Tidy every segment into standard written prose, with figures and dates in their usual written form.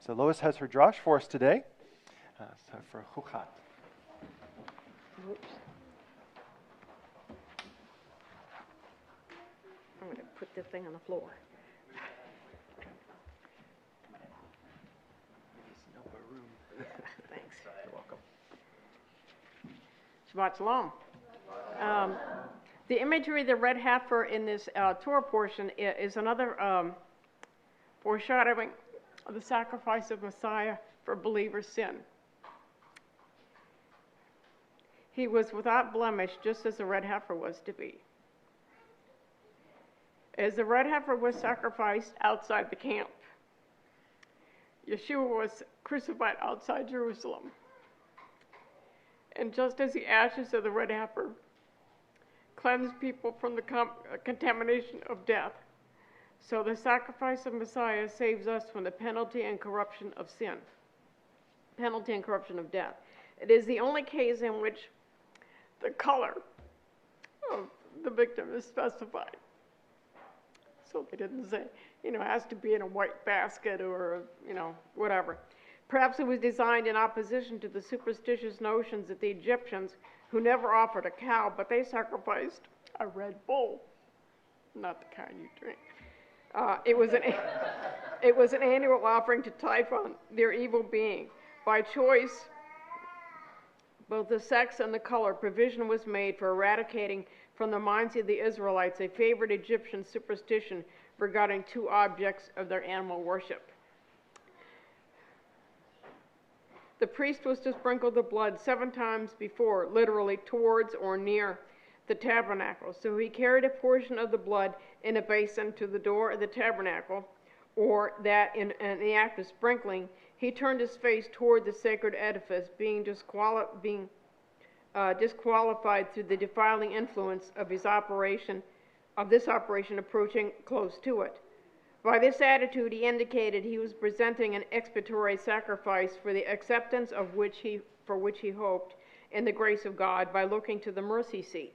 So Lois has her Drash for us today. So for Chukat. Oops. I'm going to put this thing on the floor. Thanks. You're welcome. Shabbat Shalom. The imagery of the red heifer in this Torah portion is another foreshadowing of the sacrifice of Messiah for believers' sin. He was without blemish, just as the red heifer was to be. As the red heifer was sacrificed outside the camp, Yeshua was crucified outside Jerusalem. And just as the ashes of the red heifer cleansed people from the contamination of death, so the sacrifice of Messiah saves us from the penalty and corruption of sin, penalty and corruption of death. It is the only case in which the color of the victim is specified. So they didn't say, it has to be in a white basket or, whatever. Perhaps it was designed in opposition to the superstitious notions that the Egyptians, who never offered a cow, but they sacrificed a red bull, not the kind you drink. It was an annual offering to Typhon, their evil being. By choice, both the sex and the color, provision was made for eradicating from the minds of the Israelites a favorite Egyptian superstition regarding two objects of their animal worship. The priest was to sprinkle the blood 7 times before, literally towards or near the tabernacle. So he carried a portion of the blood in a basin to the door of the tabernacle, or that in the act of sprinkling, he turned his face toward the sacred edifice, being disqualified through the defiling influence of this operation approaching close to it. By this attitude, he indicated he was presenting an expiatory sacrifice for the acceptance of which he hoped in the grace of God by looking to the mercy seat.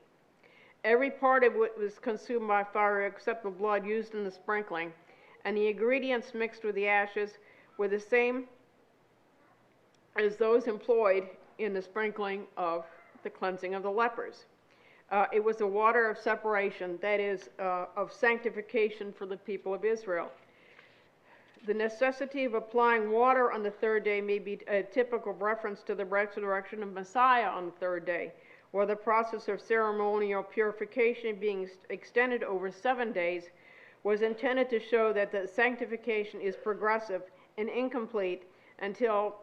Every part of it was consumed by fire except the blood used in the sprinkling, and the ingredients mixed with the ashes were the same as those employed in the sprinkling of the cleansing of the lepers. It was a water of separation, that is, of sanctification for the people of Israel. The necessity of applying water on the third day may be a typical reference to the resurrection of Messiah on the third day, or the process of ceremonial purification being extended over 7 days was intended to show that the sanctification is progressive and incomplete until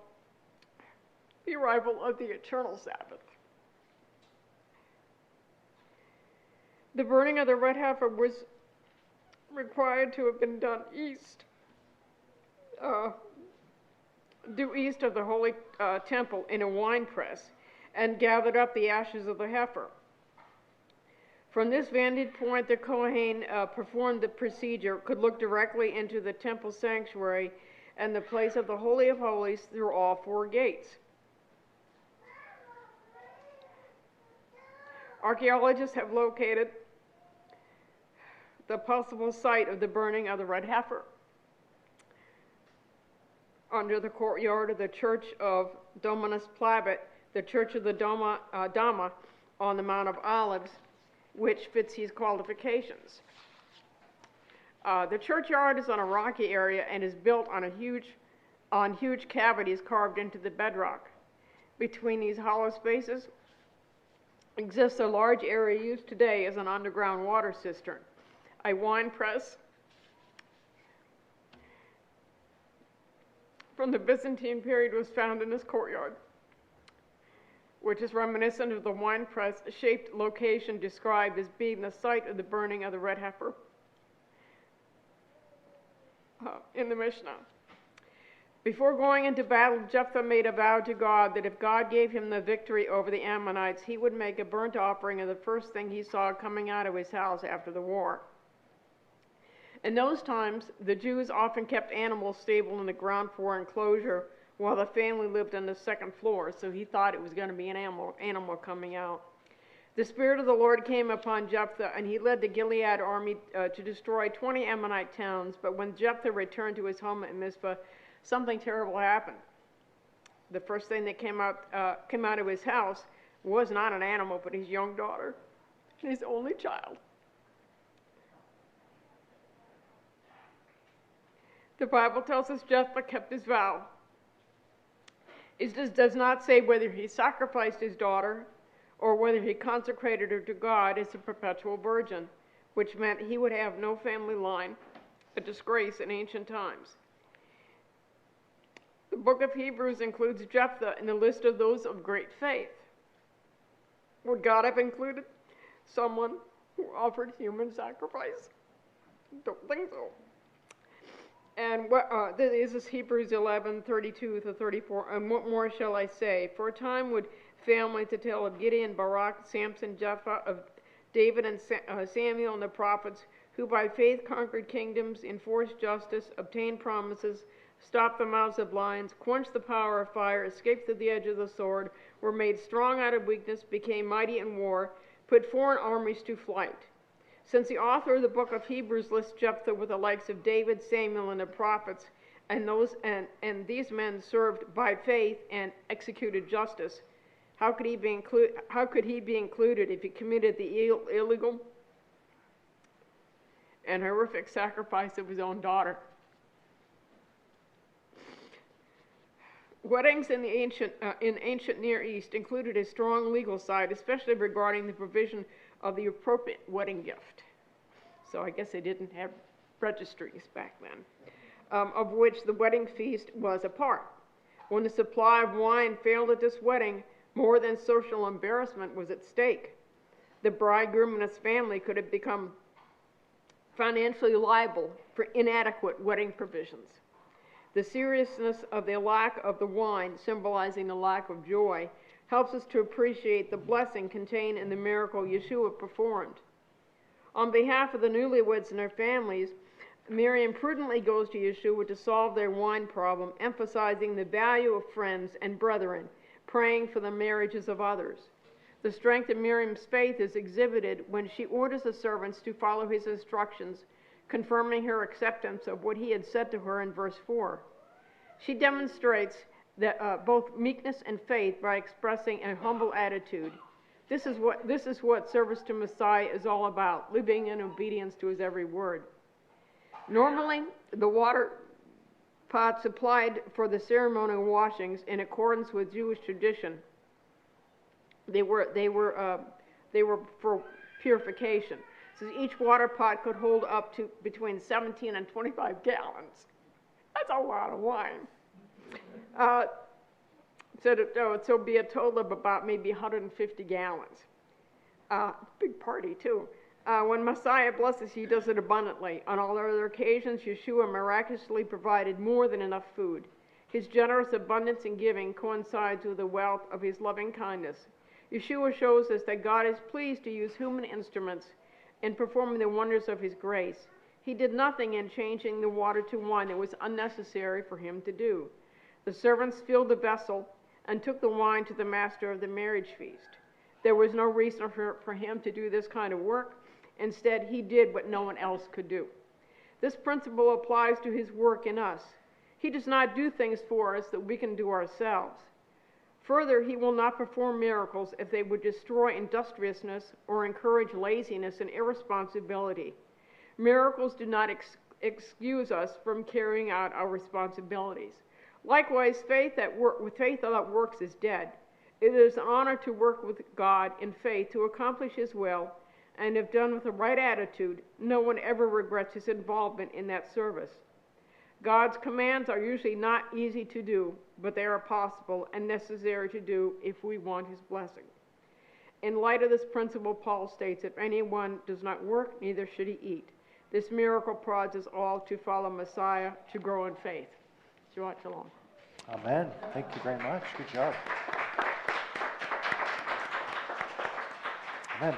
the arrival of the eternal Sabbath. The burning of the red heifer was required to have been done due east of the holy temple in a wine press, and gathered up the ashes of the heifer. From this vantage point, the Kohen performed the procedure, could look directly into the temple sanctuary and the place of the Holy of Holies through all 4 gates. Archaeologists have located the possible site of the burning of the red heifer under the courtyard of the Church of Dominus Plabit, the Church of the Dama on the Mount of Olives, which fits these qualifications. The churchyard is on a rocky area and is built on huge cavities carved into the bedrock. Between these hollow spaces exists a large area used today as an underground water cistern. A wine press from the Byzantine period was found in this courtyard, which is reminiscent of the wine press-shaped location described as being the site of the burning of the red heifer in the Mishnah. Before going into battle, Jephthah made a vow to God that if God gave him the victory over the Ammonites, he would make a burnt offering of the first thing he saw coming out of his house after the war. In those times, the Jews often kept animals stable in the ground floor enclosure while the family lived on the 2nd floor, so he thought it was going to be an animal coming out. The Spirit of the Lord came upon Jephthah, and he led the Gilead army to destroy 20 Ammonite towns. But when Jephthah returned to his home at Mizpah, something terrible happened. The first thing that came out of his house was not an animal, but his young daughter, his only child. The Bible tells us Jephthah kept his vow. It just does not say whether he sacrificed his daughter or whether he consecrated her to God as a perpetual virgin, which meant he would have no family line, a disgrace in ancient times. The book of Hebrews includes Jephthah in the list of those of great faith. Would God have included someone who offered human sacrifice? Don't think so. And this is Hebrews 11:32-34. And what more shall I say? For a time would fail me to tell of Gideon, Barak, Samson, Jephthah, of David and Samuel and the prophets, who by faith conquered kingdoms, enforced justice, obtained promises, stopped the mouths of lions, quenched the power of fire, escaped to the edge of the sword, were made strong out of weakness, became mighty in war, put foreign armies to flight. Since the author of the book of Hebrews lists Jephthah with the likes of David, Samuel, and the prophets, and these men served by faith and executed justice, how could he be included if he committed the illegal and horrific sacrifice of his own daughter? Weddings in the ancient Near East included a strong legal side, especially regarding the provision of the appropriate wedding gift. So I guess they didn't have registries back then, of which the wedding feast was a part. When the supply of wine failed at this wedding, more than social embarrassment was at stake. The bridegroom and his family could have become financially liable for inadequate wedding provisions. The seriousness of the lack of the wine, symbolizing the lack of joy, helps us to appreciate the blessing contained in the miracle Yeshua performed. On behalf of the newlyweds and their families, Miriam prudently goes to Yeshua to solve their wine problem, emphasizing the value of friends and brethren, praying for the marriages of others. The strength of Miriam's faith is exhibited when she orders the servants to follow his instructions, confirming her acceptance of what he had said to her in verse 4. She demonstrates that both meekness and faith by expressing a humble attitude. This is what service to Messiah is all about, living in obedience to his every word. Normally, the water pot supplied for the ceremonial washings in accordance with Jewish tradition. They were for purification. So each water pot could hold up to between 17 and 25 gallons. That's a lot of wine. So it'll be a total of about maybe 150 gallons. Big party too. When Messiah blesses, he does it abundantly. On all other occasions, Yeshua miraculously provided more than enough food. His generous abundance in giving coincides with the wealth of his loving kindness. Yeshua shows us that God is pleased to use human instruments in performing the wonders of his grace. He did nothing in changing the water to wine that was unnecessary for him to do. The servants filled the vessel and took the wine to the master of the marriage feast. There was no reason for him to do this kind of work. Instead, he did what no one else could do. This principle applies to his work in us. He does not do things for us that we can do ourselves. Further, he will not perform miracles if they would destroy industriousness or encourage laziness and irresponsibility. Miracles do not excuse us from carrying out our responsibilities. Likewise, faith that works is dead. It is an honor to work with God in faith to accomplish his will, and if done with the right attitude, no one ever regrets his involvement in that service. God's commands are usually not easy to do, but they are possible and necessary to do if we want his blessing. In light of this principle, Paul states, if anyone does not work, neither should he eat. This miracle prods us all to follow Messiah, to grow in faith. Shabbat shalom. Amen. Thank you very much. Good job.